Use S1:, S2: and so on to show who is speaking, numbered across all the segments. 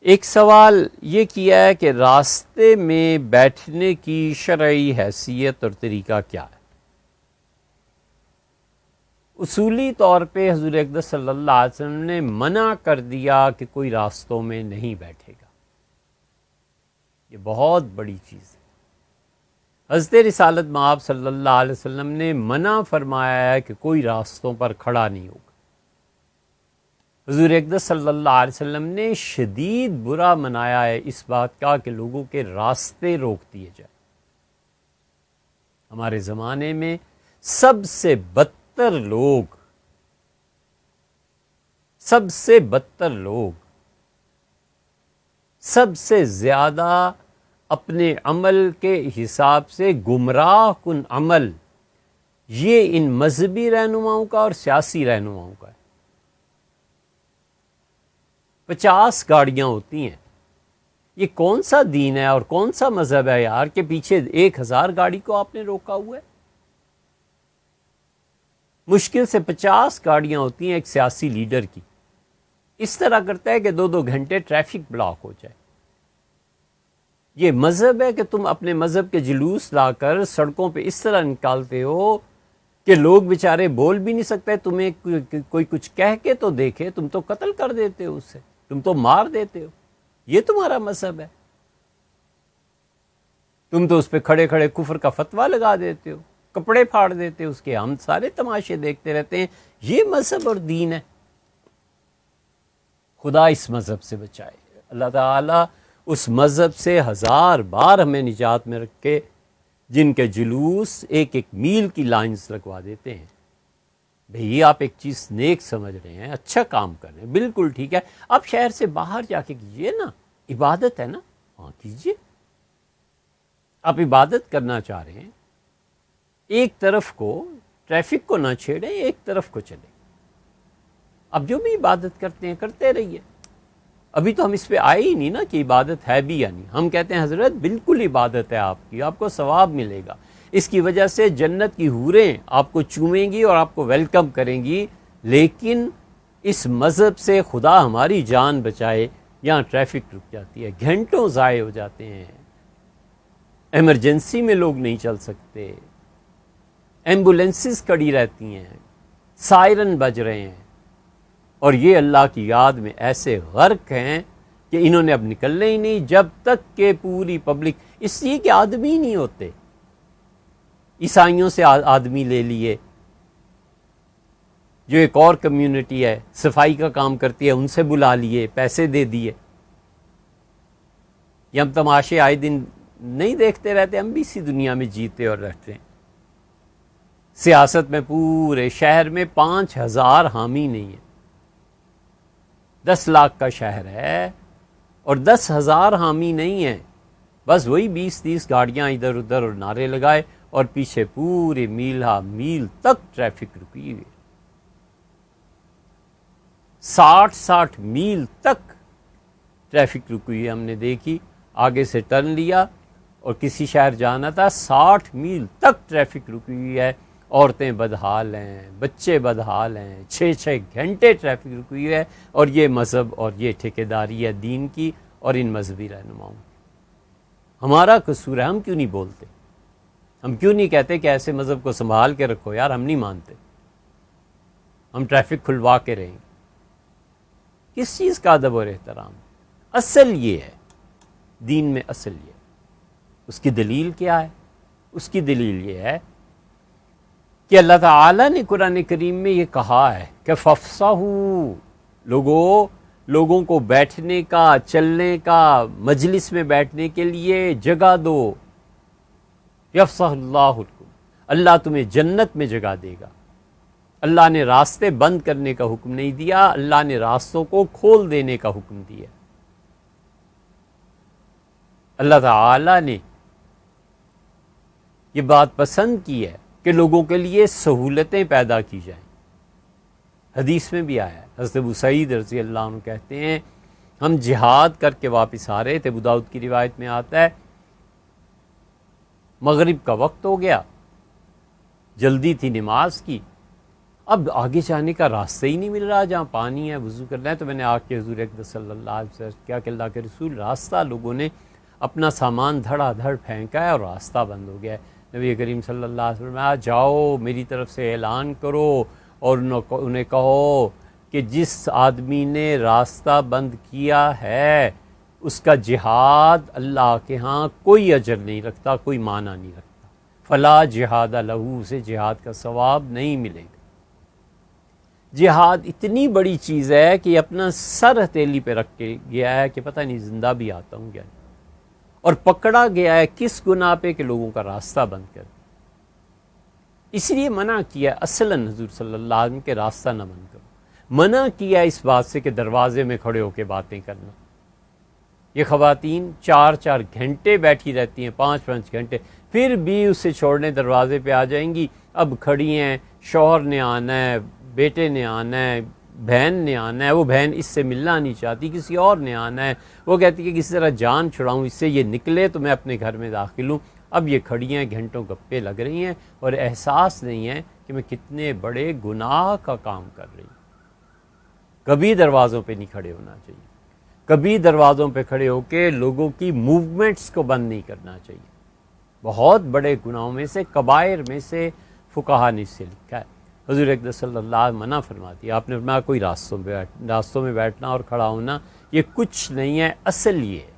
S1: ایک سوال یہ کیا ہے کہ راستے میں بیٹھنے کی شرعی حیثیت اور طریقہ کیا ہے؟ اصولی طور پہ حضور اقدس صلی اللہ علیہ وسلم نے منع کر دیا کہ کوئی راستوں میں نہیں بیٹھے گا۔ یہ بہت بڑی چیز ہے۔ حضرت رسالت مآب صلی اللہ علیہ وسلم نے منع فرمایا ہے کہ کوئی راستوں پر کھڑا نہیں ہوگا۔ حضور اقدس صلی اللہ علیہ وسلم نے شدید برا منایا ہے اس بات کا کہ لوگوں کے راستے روک دیے جائیں۔ ہمارے زمانے میں سب سے بدتر لوگ سب سے زیادہ اپنے عمل کے حساب سے گمراہ کن عمل یہ ان مذہبی رہنماؤں کا اور سیاسی رہنماؤں کا ہے۔ 50 گاڑیاں ہوتی ہیں، یہ کون سا دین ہے اور کون سا مذہب ہے یار کہ پیچھے 1000 گاڑی کو آپ نے روکا ہوا ہے؟ مشکل سے 50 گاڑیاں ہوتی ہیں ایک سیاسی لیڈر کی، اس طرح کرتا ہے کہ 2 گھنٹے ٹریفک بلاک ہو جائے۔ یہ مذہب ہے کہ تم اپنے مذہب کے جلوس لا کر سڑکوں پہ اس طرح نکالتے ہو کہ لوگ بیچارے بول بھی نہیں سکتے، تمہیں کوئی کچھ کہہ کے تو دیکھے، تم تو قتل کر دیتے ہو، اسے تم تو مار دیتے ہو۔ یہ تمہارا مذہب ہے؟ تم تو اس پہ کھڑے کھڑے کفر کا فتویٰ لگا دیتے ہو، کپڑے پھاڑ دیتے ہو اس کے، ہم سارے تماشے دیکھتے رہتے ہیں۔ یہ مذہب اور دین ہے؟ خدا اس مذہب سے بچائے، اللہ تعالیٰ اس مذہب سے 1000 بار ہمیں نجات میں رکھے جن کے جلوس 1 میل کی لائنز لگوا دیتے ہیں۔ بھئی آپ ایک چیز نیک سمجھ رہے ہیں، اچھا کام کر رہے ہیں، بالکل ٹھیک ہے، آپ شہر سے باہر جا کے کیجئے نا، عبادت ہے نا، ہاں کیجئے۔ آپ عبادت کرنا چاہ رہے ہیں، ایک طرف کو ٹریفک کو نہ چھیڑیں، ایک طرف کو چلیں۔ اب جو بھی عبادت کرتے ہیں کرتے رہیے۔ ابھی تو ہم اس پہ آئے ہی نہیں نا کہ عبادت ہے بھی یا نہیں۔ ہم کہتے ہیں حضرت بالکل عبادت ہے آپ کی، آپ کو ثواب ملے گا، اس کی وجہ سے جنت کی حوریں آپ کو چومیں گی اور آپ کو ویلکم کریں گی، لیکن اس مذہب سے خدا ہماری جان بچائے یہاں ٹریفک رک جاتی ہے، گھنٹوں ضائع ہو جاتے ہیں، ایمرجنسی میں لوگ نہیں چل سکتے، ایمبولینسز کھڑی رہتی ہیں، سائرن بج رہے ہیں، اور یہ اللہ کی یاد میں ایسے غرق ہیں کہ انہوں نے اب نکلنے ہی نہیں جب تک کہ پوری پبلک، اس لیے کہ آدمی نہیں ہوتے۔ عیسائیوں سے آدمی لے لیے، جو ایک اور کمیونٹی ہے صفائی کا کام کرتی ہے، ان سے بلا لیے، پیسے دے دیے۔ یہ ہم تماشے آئے دن نہیں دیکھتے رہتے، ہم بھی اسی دنیا میں جیتے اور رہتے ہیں۔ سیاست میں پورے شہر میں 5000 حامی نہیں ہیں، 10 لاکھ کا شہر ہے اور 10,000 حامی نہیں ہیں، بس وہی 20-30 گاڑیاں ادھر ادھر اور نعرے لگائے، اور پیچھے پورے میل تک ٹریفک رکی ہوئی، 60 میل تک ٹریفک رکی ہوئی ہم نے دیکھی۔ آگے سے ٹرن لیا اور کسی شہر جانا تھا، 60 میل تک ٹریفک رکی ہوئی ہے، عورتیں بدحال ہیں، بچے بدحال ہیں، 6 گھنٹے ٹریفک رکی ہوئی ہے، اور یہ مذہب اور یہ ٹھیکیداری ہے دین کی اور ان مذہبی رہنماؤں کی۔ ہمارا قصور ہے، ہم کیوں نہیں بولتے؟ ہم کیوں نہیں کہتے کہ ایسے مذہب کو سنبھال کے رکھو یار؟ ہم نہیں مانتے، ہم ٹریفک کھلوا کے رہیں گے۔ کس چیز کا ادب اور احترام؟ اصل یہ ہے دین میں، اصل یہ ہے۔ اس کی دلیل کیا ہے؟ اس کی دلیل یہ ہے کہ اللہ تعالیٰ نے قرآن کریم میں یہ کہا ہے کہ فَافْصَحُوا، لوگوں کو بیٹھنے کا، چلنے کا، مجلس میں بیٹھنے کے لیے جگہ دو۔ یفصح اللہ لکم، اللہ تمہیں جنت میں جگہ دے گا۔ اللہ نے راستے بند کرنے کا حکم نہیں دیا، اللہ نے راستوں کو کھول دینے کا حکم دیا۔ اللہ تعالیٰ نے یہ بات پسند کی ہے کہ لوگوں کے لیے سہولتیں پیدا کی جائیں۔ حدیث میں بھی آیا ہے، حضرت ابو سعید رضی اللہ عنہ کہتے ہیں ہم جہاد کر کے واپس آ رہے تھے، ابو داؤد کی روایت میں آتا ہے، مغرب کا وقت ہو گیا، جلدی تھی نماز کی، اب آگے جانے کا راستہ ہی نہیں مل رہا، جہاں پانی ہے وضو کرنا ہے. تو میں نے آ کے حضور اقدس صلی اللہ علیہ وسلم کیا کہ اللہ کے رسول راستہ لوگوں نے اپنا سامان دھڑا دھڑ پھینکا ہے اور راستہ بند ہو گیا ہے. نبی کریم صلی اللہ علیہ وسلم جاؤ میری طرف سے اعلان کرو اور انہیں کہو کہ جس آدمی نے راستہ بند کیا ہے اس کا جہاد اللہ کے ہاں کوئی اجر نہیں رکھتا، کوئی معنی نہیں رکھتا. فلا جہاد لہو، اسے جہاد کا ثواب نہیں ملے گا. جہاد اتنی بڑی چیز ہے کہ اپنا سر ہتھیلی پہ رکھ کے گیا ہے کہ پتہ نہیں زندہ بھی آتا ہوں کیا، اور پکڑا گیا ہے کس گناہ پہ کہ لوگوں کا راستہ بند کر. اس لیے منع کیا اصلاً حضور صلی اللہ علیہ وسلم کے راستہ نہ بند کرو. منع کیا اس بات سے کہ دروازے میں کھڑے ہو کے باتیں کرنا. یہ خواتین 4 گھنٹے بیٹھی رہتی ہیں، 5 گھنٹے، پھر بھی اسے چھوڑنے دروازے پہ آ جائیں گی. اب کھڑی ہیں، شوہر نے آنا ہے، بیٹے نے آنا ہے، بہن نے آنا ہے، وہ بہن اس سے ملنا نہیں چاہتی، کسی اور نے آنا ہے، وہ کہتی ہے کہ کسی طرح جان چھڑاؤں اس سے، یہ نکلے تو میں اپنے گھر میں داخل ہوں. اب یہ کھڑی ہیں، گھنٹوں گپے لگ رہی ہیں اور احساس نہیں ہے کہ میں کتنے بڑے گناہ کا کام کر رہی ہوں. کبھی دروازوں پہ نہیں کھڑے ہونا چاہیے، کبھی دروازوں پہ کھڑے ہو کے لوگوں کی موومنٹس کو بند نہیں کرنا چاہیے. بہت بڑے گناہوں میں سے، کبائر میں سے فقہا نے اس سے لکھا ہے. حضور اقدس صلی اللہ علیہ وسلم منع فرماتی ہے. آپ نے فرمایا کوئی راستوں میں بیٹھنا اور کھڑا ہونا یہ کچھ نہیں ہے، اصل یہ ہے.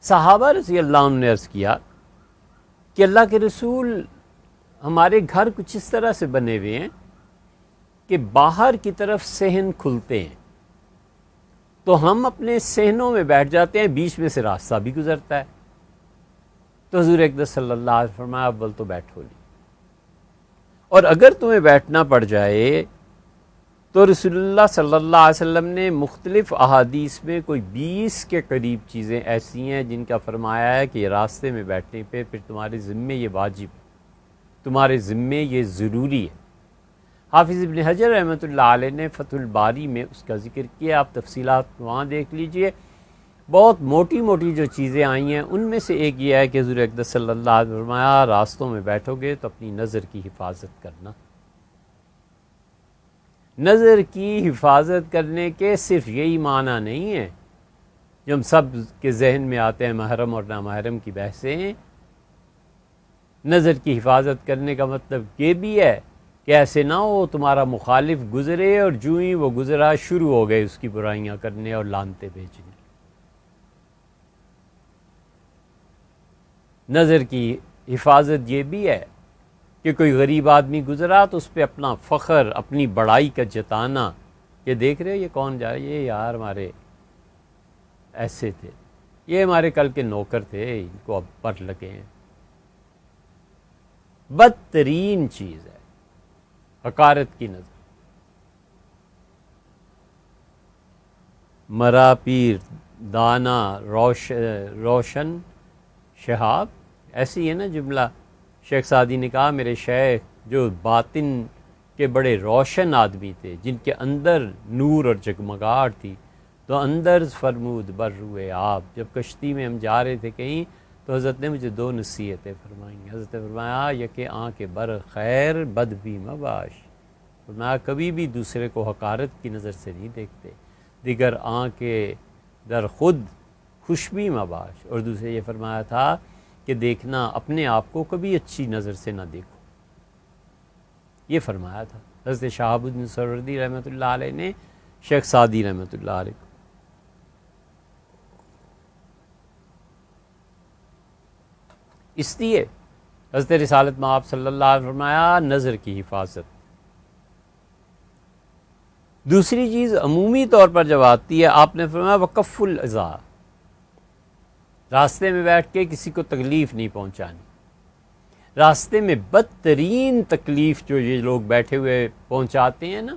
S1: صحابہ رضی اللہ عنہ نے عرض کیا کہ اللہ کے رسول ہمارے گھر کچھ اس طرح سے بنے ہوئے ہیں کہ باہر کی طرف صحن کھلتے ہیں، تو ہم اپنے صحنوں میں بیٹھ جاتے ہیں، بیچ میں سے راستہ بھی گزرتا ہے. تو حضور اقدس صلی اللہ علیہ وسلم فرمایا اول تو بیٹھو نہیں، اور اگر تمہیں بیٹھنا پڑ جائے تو رسول اللہ صلی اللہ علیہ وسلم نے مختلف احادیث میں کوئی 20 کے قریب چیزیں ایسی ہیں جن کا فرمایا ہے کہ یہ راستے میں بیٹھنے پہ پھر تمہارے ذمے یہ واجب ہے، تمہارے ذمے یہ ضروری ہے. حافظ ابن حجر رحمۃ اللہ علیہ نے فتح الباری میں اس کا ذکر کیا، آپ تفصیلات وہاں دیکھ لیجئے. بہت موٹی موٹی جو چیزیں آئی ہیں ان میں سے ایک یہ ہے کہ حضور اقدس صلی اللہ علیہ وسلم فرمایا راستوں میں بیٹھو گے تو اپنی نظر کی حفاظت کرنا. نظر کی حفاظت کرنے کے صرف یہی معنی نہیں ہے جو ہم سب کے ذہن میں آتے ہیں محرم اور نامحرم کی بحثیں. نظر کی حفاظت کرنے کا مطلب یہ بھی ہے کہ ایسے نہ ہو تمہارا مخالف گزرے اور جو ہی وہ گزرا شروع ہو گئے اس کی برائیاں کرنے اور لعنتیں بھیجنے. نظر کی حفاظت یہ بھی ہے کہ کوئی غریب آدمی گزرا تو اس پہ اپنا فخر، اپنی بڑائی کا جتانا، یہ دیکھ رہے ہو یہ کون جا رہا ہے، یہ یار ہمارے ایسے تھے، یہ ہمارے کل کے نوکر تھے، ان کو اب پر لگے ہیں. بدترین چیز ہے حقارت کی نظر. مرا پیر دانا روشن شہاب، ایسی ہے نا جملہ. شیخ سعدی نے کہا میرے شیخ جو باطن کے بڑے روشن آدمی تھے، جن کے اندر نور اور جگمگاہٹ تھی، تو اندر فرمود بر روئے آپ. جب کشتی میں ہم جا رہے تھے کہیں تو حضرت نے مجھے 2 نصیحتیں فرمائیں. حضرت نے فرمایا یکے آنکھ بر خیر بد بھی مباش، فرمایا کبھی بھی دوسرے کو حقارت کی نظر سے نہیں دیکھتے. دیگر آنکھ در خود خوشبی مباش، اور دوسرے یہ فرمایا تھا کہ دیکھنا اپنے آپ کو کبھی اچھی نظر سے نہ دیکھو. یہ فرمایا تھا حضرت شہاب الدین سہروردی رحمۃ اللہ علیہ نے شیخ سعدی رحمۃ اللہ علیہ کو. اس لیے حضرت رسالت میں آپ صلی اللہ علیہ وسلم فرمایا نظر کی حفاظت. دوسری چیز عمومی طور پر جب آتی ہے آپ نے فرمایا وکف الاذی، راستے میں بیٹھ کے کسی کو تکلیف نہیں پہنچانی. راستے میں بدترین تکلیف جو یہ لوگ بیٹھے ہوئے پہنچاتے ہیں نا،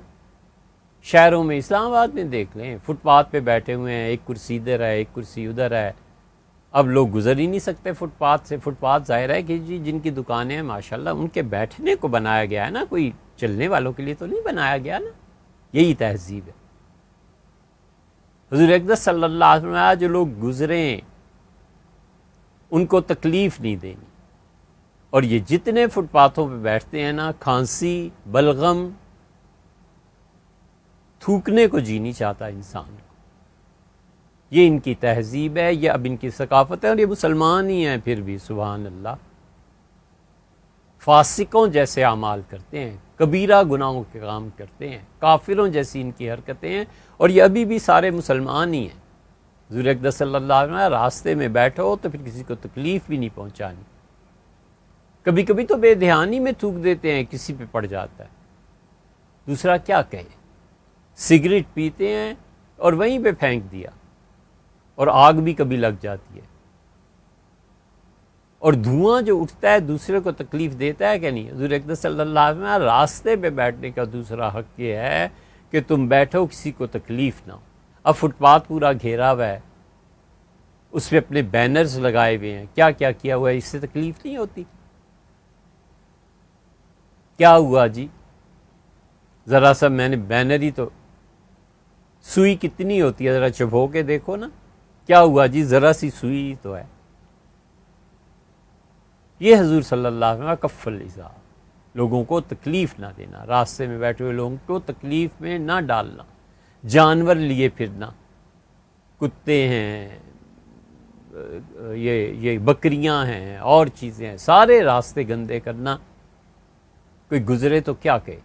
S1: شہروں میں اسلام آباد میں دیکھ لیں، فٹ پاتھ پہ بیٹھے ہوئے ہیں، ایک کرسی ادھر ہے ایک کرسی ادھر ہے. اب لوگ گزر ہی نہیں سکتے فٹ پاتھ سے. فٹ پاتھ ظاہر ہے کہ جی جن کی دکانیں ہیں ماشاءاللہ ان کے بیٹھنے کو بنایا گیا ہے نا، کوئی چلنے والوں کے لیے تو نہیں بنایا گیا نا. یہی تہذیب ہے. حضور اقدس صلی اللہ علیہ وسلم جو لوگ گزریں ان کو تکلیف نہیں دینی. اور یہ جتنے فٹ پاتھوں پہ بیٹھتے ہیں نا، کھانسی، بلغم، تھوکنے کو جی نہیں چاہتا انسان کو. یہ ان کی تہذیب ہے، یہ اب ان کی ثقافت ہے، اور یہ مسلمان ہی ہیں پھر بھی سبحان اللہ. فاسقوں جیسے اعمال کرتے ہیں، کبیرہ گناہوں کے کام کرتے ہیں، کافروں جیسی ان کی حرکتیں ہیں، اور یہ ابھی بھی سارے مسلمان ہی ہیں. حضور اقدس صلی اللہ علیہ وسلم راستے میں بیٹھو تو پھر کسی کو تکلیف بھی نہیں پہنچانی. کبھی کبھی تو بے دھیانی میں تھوک دیتے ہیں، کسی پہ پڑ جاتا ہے. دوسرا کیا کہے، سگریٹ پیتے ہیں اور وہیں پہ پھینک دیا، اور آگ بھی کبھی لگ جاتی ہے. اور دھواں جو اٹھتا ہے دوسرے کو تکلیف دیتا ہے کہ نہیں؟ حضور اقدس صلی اللہ علیہ وسلم راستے پہ بیٹھنے کا دوسرا حق یہ ہے کہ تم بیٹھو کسی کو تکلیف نہ ہو. اب فٹ پاتھ پورا گھیرا ہوا ہے، اس پہ اپنے بینرز لگائے ہوئے ہیں، کیا کیا کیا ہوا ہے، اس سے تکلیف نہیں ہوتی؟ کیا ہوا جی؟ ذرا سا میں نے بینر ہی تو، سوئی کتنی ہوتی ہے ذرا چبھو کے دیکھو نا، کیا ہوا جی؟ ذرا سی سوئی تو ہے. یہ حضور صلی اللہ علیہ وسلم کف الازا، لوگوں کو تکلیف نہ دینا، راستے میں بیٹھے ہوئے لوگوں کو تکلیف میں نہ ڈالنا. جانور لیے پھرنا، کتے ہیں، یہ بکریاں ہیں اور چیزیں ہیں، سارے راستے گندے کرنا. کوئی گزرے تو کیا کہے،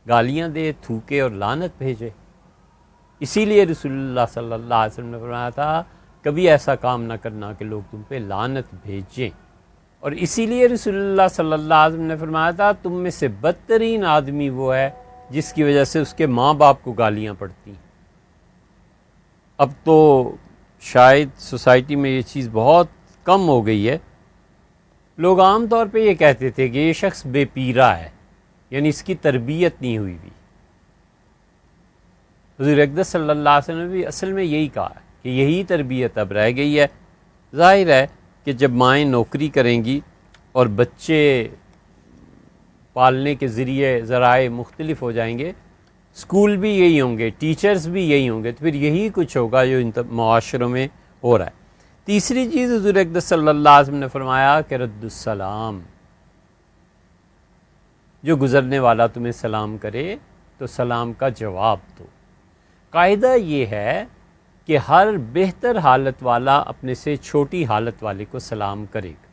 S1: گالیاں دے، تھوکے اور لعنت بھیجے. اسی لیے رسول اللہ صلی اللہ علیہ وسلم نے فرمایا تھا کبھی ایسا کام نہ کرنا کہ لوگ تم پہ لعنت بھیجیں. اور اسی لیے رسول اللہ صلی اللہ علیہ وسلم نے فرمایا تھا تم میں سے بدترین آدمی وہ ہے جس کی وجہ سے اس کے ماں باپ کو گالیاں پڑتی ہیں. اب تو شاید سوسائٹی میں یہ چیز بہت کم ہو گئی ہے. لوگ عام طور پہ یہ کہتے تھے کہ یہ شخص بے پیرا ہے، یعنی اس کی تربیت نہیں ہوئی بھی. حضور اقدس صلی اللہ علیہ وسلم نے بھی اصل میں یہی کہا ہے کہ یہی تربیت اب رہ گئی ہے. ظاہر ہے کہ جب مائیں نوکری کریں گی اور بچے پالنے کے ذرائع مختلف ہو جائیں گے، اسکول بھی یہی ہوں گے، ٹیچرز بھی یہی ہوں گے، تو پھر یہی کچھ ہوگا جو ان معاشروں میں ہو رہا ہے. تیسری چیز حضور اقدس صلی اللہ علیہ وسلم نے فرمایا کہ رد السلام، جو گزرنے والا تمہیں سلام کرے تو سلام کا جواب دو. قاعدہ یہ ہے کہ ہر بہتر حالت والا اپنے سے چھوٹی حالت والے کو سلام کرے گا.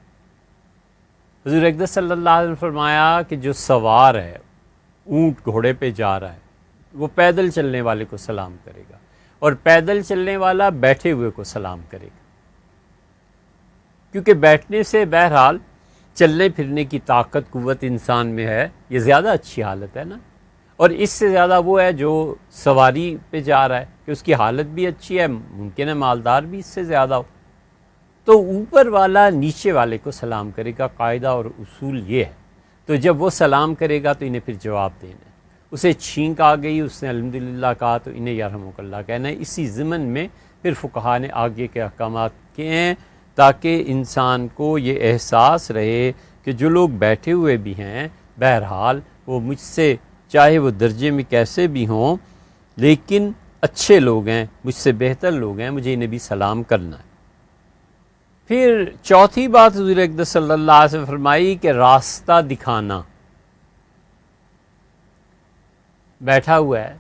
S1: حضور اقدس صلی اللہ علیہ وسلم نے فرمایا کہ جو سوار ہے، اونٹ گھوڑے پہ جا رہا ہے، وہ پیدل چلنے والے کو سلام کرے گا، اور پیدل چلنے والا بیٹھے ہوئے کو سلام کرے گا. کیونکہ بیٹھنے سے بہرحال چلنے پھرنے کی طاقت قوت انسان میں ہے، یہ زیادہ اچھی حالت ہے نا. اور اس سے زیادہ وہ ہے جو سواری پہ جا رہا ہے کہ اس کی حالت بھی اچھی ہے، ممکن ہے مالدار بھی اس سے زیادہ ہو. تو اوپر والا نیچے والے کو سلام کرے گا، قاعدہ اور اصول یہ ہے. تو جب وہ سلام کرے گا تو انہیں پھر جواب دینا ہے. اسے چھینک آ گئی، اس نے الحمدللہ کہا تو انہیں یرحمک اللہ کہنا ہے. اسی ضمن میں پھر فقہا نے آگے کے احکامات کیے ہیں تاکہ انسان کو یہ احساس رہے کہ جو لوگ بیٹھے ہوئے بھی ہیں بہرحال وہ مجھ سے، چاہے وہ درجے میں کیسے بھی ہوں، لیکن اچھے لوگ ہیں، مجھ سے بہتر لوگ ہیں، مجھے انہیں بھی سلام کرنا ہے. پھر چوتھی بات حضور اقدس صلی اللہ علیہ وسلم فرمائی کہ راستہ دکھانا. بیٹھا ہوا ہے،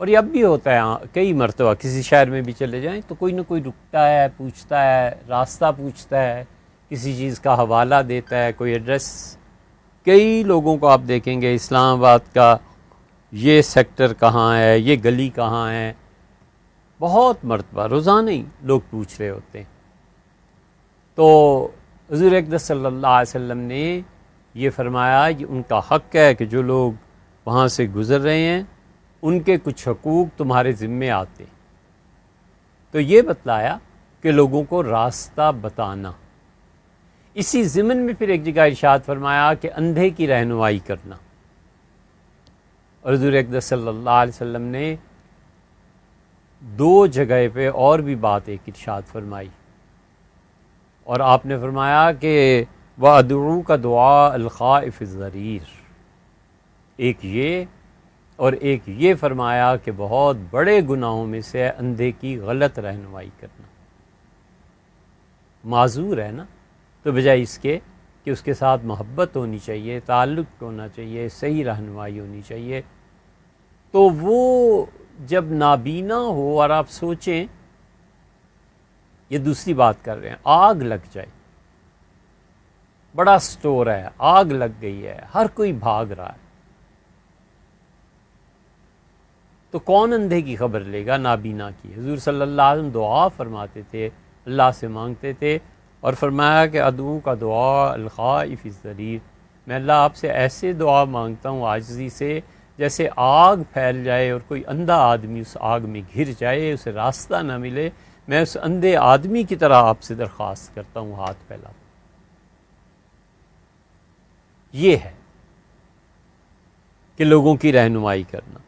S1: اور یہ اب بھی ہوتا ہے کئی مرتبہ، کسی شہر میں بھی چلے جائیں تو کوئی نہ کوئی رکتا ہے، پوچھتا ہے، راستہ پوچھتا ہے، کسی چیز کا حوالہ دیتا ہے، کوئی ایڈریس. کئی لوگوں کو آپ دیکھیں گے اسلام آباد کا یہ سیکٹر کہاں ہے، یہ گلی کہاں ہے، بہت مرتبہ روزانہ ہی لوگ پوچھ رہے ہوتے ہیں. تو حضور اقدس صلی اللہ علیہ وسلم نے یہ فرمایا کہ ان کا حق ہے کہ جو لوگ وہاں سے گزر رہے ہیں ان کے کچھ حقوق تمہارے ذمے آتے. تو یہ بتلایا کہ لوگوں کو راستہ بتانا. اسی ضمن میں پھر ایک جگہ ارشاد فرمایا کہ اندھے کی رہنمائی کرنا. اور حضور اقدس صلی اللہ علیہ وسلم نے دو جگہ پہ اور بھی بات ایک ارشاد فرمائی، اور آپ نے فرمایا کہ وَأَدْعُوكَ دُعَاءَ الْخَائِفِ الضَّرِيرِ. ایک یہ، اور ایک یہ فرمایا کہ بہت بڑے گناہوں میں سے اندھے کی غلط رہنمائی کرنا. معذور ہے نا، تو بجائے اس کے کہ اس کے ساتھ محبت ہونی چاہیے، تعلق ہونا چاہیے، صحیح رہنمائی ہونی چاہیے، تو وہ جب نابینا ہو اور آپ سوچیں، یہ دوسری بات کر رہے ہیں، آگ لگ جائے، بڑا سٹور ہے، آگ لگ گئی ہے، ہر کوئی بھاگ رہا ہے، تو کون اندھے کی خبر لے گا نابینا کی؟ حضور صلی اللہ علیہ وسلم دعا فرماتے تھے، اللہ سے مانگتے تھے، اور فرمایا کہ ادعو کا دعا الخائف الضریر، میں اللہ آپ سے ایسے دعا مانگتا ہوں عاجزی سے جیسے آگ پھیل جائے اور کوئی اندھا آدمی اس آگ میں گھر جائے، اسے راستہ نہ ملے، میں اس اندھے آدمی کی طرح آپ سے درخواست کرتا ہوں، ہاتھ پھیلا۔ یہ ہے کہ لوگوں کی رہنمائی کرنا۔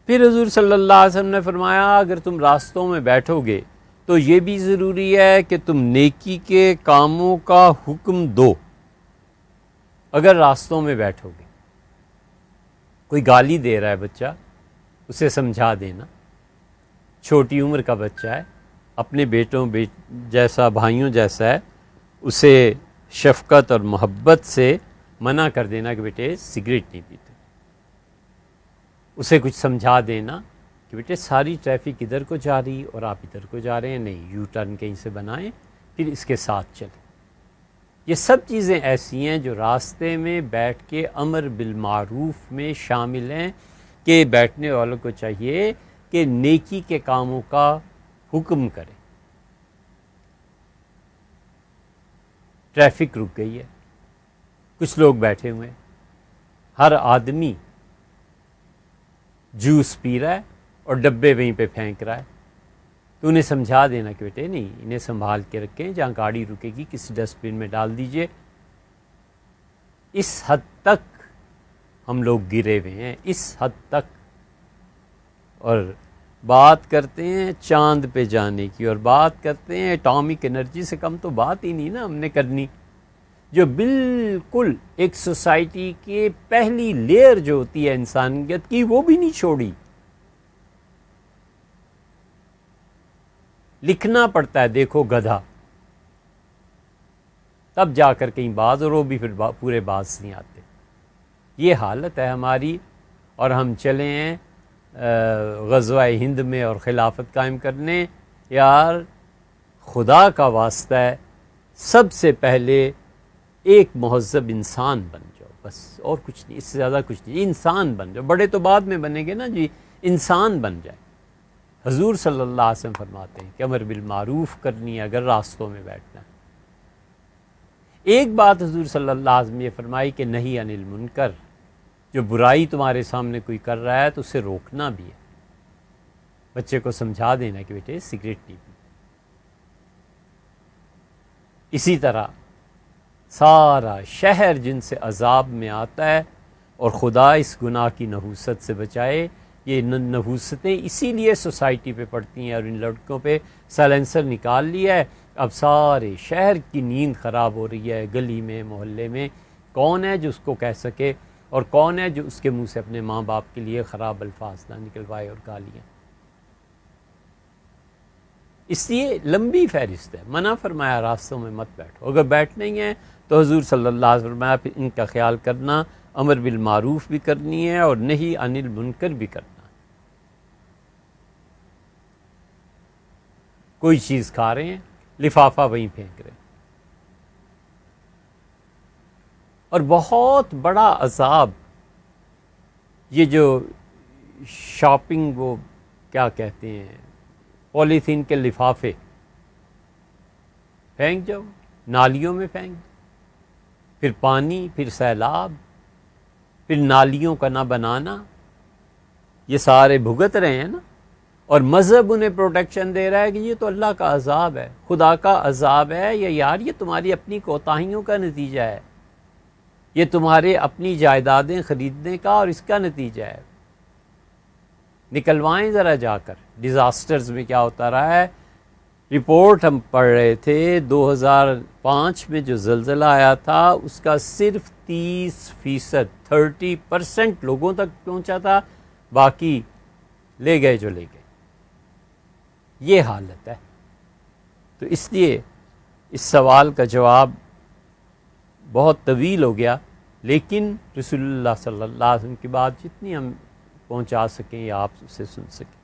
S1: پھر حضور صلی اللہ علیہ وسلم نے فرمایا اگر تم راستوں میں بیٹھو گے تو یہ بھی ضروری ہے کہ تم نیکی کے کاموں کا حکم دو۔ اگر راستوں میں بیٹھو گے، کوئی گالی دے رہا ہے بچہ، اسے سمجھا دینا، چھوٹی عمر کا بچہ ہے، اپنے بیٹوں جیسا، بھائیوں جیسا ہے، اسے شفقت اور محبت سے منع کر دینا کہ بیٹے سگریٹ نہیں پیتے، اسے کچھ سمجھا دینا کہ بیٹے ساری ٹریفک ادھر کو جا رہی اور آپ ادھر کو جا رہے ہیں، نہیں، یو ٹرن کہیں سے بنائیں، پھر اس کے ساتھ چلیں۔ یہ سب چیزیں ایسی ہیں جو راستے میں بیٹھ کے امر بالمعروف میں شامل ہیں، کہ بیٹھنے والوں کو چاہیے کہ نیکی کے کاموں کا حکم کریں۔ ٹریفک رک گئی ہے، کچھ لوگ بیٹھے ہوئے ہیں، ہر آدمی جوس پی رہا ہے اور ڈبے وہیں پہ پھینک رہا ہے، تو انہیں سمجھا دینا کہ بیٹے نہیں، انہیں سنبھال کے رکھیں، جہاں گاڑی رکے گی کسی ڈسٹ بن میں ڈال دیجئے۔ اس حد تک ہم لوگ گرے ہوئے ہیں، اس حد تک، اور بات کرتے ہیں چاند پہ جانے کی، اور بات کرتے ہیں اٹامک انرجی، سے کم تو بات ہی نہیں نا ہم نے کرنی، جو بالکل ایک سوسائٹی کے پہلی لیئر جو ہوتی ہے انسانیت کی، وہ بھی نہیں چھوڑی۔ لکھنا پڑتا ہے، دیکھو گدھا، تب جا کر کہیں باز، اور وہ بھی پھر پورے باز نہیں آتے۔ یہ حالت ہے ہماری، اور ہم چلے ہیں غزوہ ہند میں اور خلافت قائم کرنے۔ یار خدا کا واسطہ ہے، سب سے پہلے ایک مہذب انسان بن جاؤ، بس، اور کچھ نہیں، اس سے زیادہ کچھ نہیں، انسان بن جاؤ، بڑے تو بعد میں بنیں گے نا جی، انسان بن جائے۔ حضور صلی اللہ علیہ وسلم فرماتے ہیں کہ امر بالمعروف کرنی ہے اگر راستوں میں بیٹھنا ہے۔ ایک بات حضور صلی اللہ علیہ وسلم نے یہ فرمائی کہ نہی عن المنکر، جو برائی تمہارے سامنے کوئی کر رہا ہے تو اسے روکنا بھی ہے، بچے کو سمجھا دینا کہ بیٹے سگریٹ نہیں پی۔ اسی طرح سارا شہر جن سے عذاب میں آتا ہے، اور خدا اس گناہ کی نحوست سے بچائے، یہ نحوستیں اسی لیے سوسائٹی پہ پڑتی ہیں، اور ان لڑکوں پہ سائلنسر نکال لیا ہے، اب سارے شہر کی نیند خراب ہو رہی ہے، گلی میں، محلے میں، کون ہے جو اس کو کہہ سکے، اور کون ہے جو اس کے منہ سے اپنے ماں باپ کے لیے خراب الفاظ نہ نکلوائے اور گالیاں۔ اس لیے لمبی فہرست ہے، منع فرمایا راستوں میں مت بیٹھو، اگر بیٹھنا ہی ہے تو حضور صلی اللہ علیہ وسلم فرمایا پھر ان کا خیال کرنا، امر بالمعروف بھی کرنی ہے اور نہی عن المنکر بھی کرنا ہے۔ کوئی چیز کھا رہے ہیں، لفافہ وہیں پھینک رہے ہیں، اور بہت بڑا عذاب یہ جو شاپنگ، وہ کیا کہتے ہیں، پولیتھین کے لفافے پھینک جاؤ، نالیوں میں پھینک دو، پھر پانی، پھر سیلاب، پھر نالیوں کا نہ بنانا، یہ سارے بھگت رہے ہیں نا، اور مذہب انہیں پروٹیکشن دے رہا ہے کہ یہ تو اللہ کا عذاب ہے، خدا کا عذاب ہے، یا یار یہ تمہاری اپنی کوتاہیوں کا نتیجہ ہے، یہ تمہارے اپنی جائیدادیں خریدنے کا اور اس کا نتیجہ ہے۔ نکلوائیں ذرا جا کر ڈیزاسٹرز میں کیا ہوتا رہا ہے۔ رپورٹ ہم پڑھ رہے تھے 2005 میں جو زلزلہ آیا تھا، اس کا صرف 30%، 30% لوگوں تک پہنچا تھا، باقی لے گئے جو لے گئے۔ یہ حالت ہے۔ تو اس لیے اس سوال کا جواب بہت طویل ہو گیا، لیکن رسول اللہ صلی اللہ علیہ وسلم کی بات جتنی ہم پہنچا سکیں یا آپ سے سن سکیں۔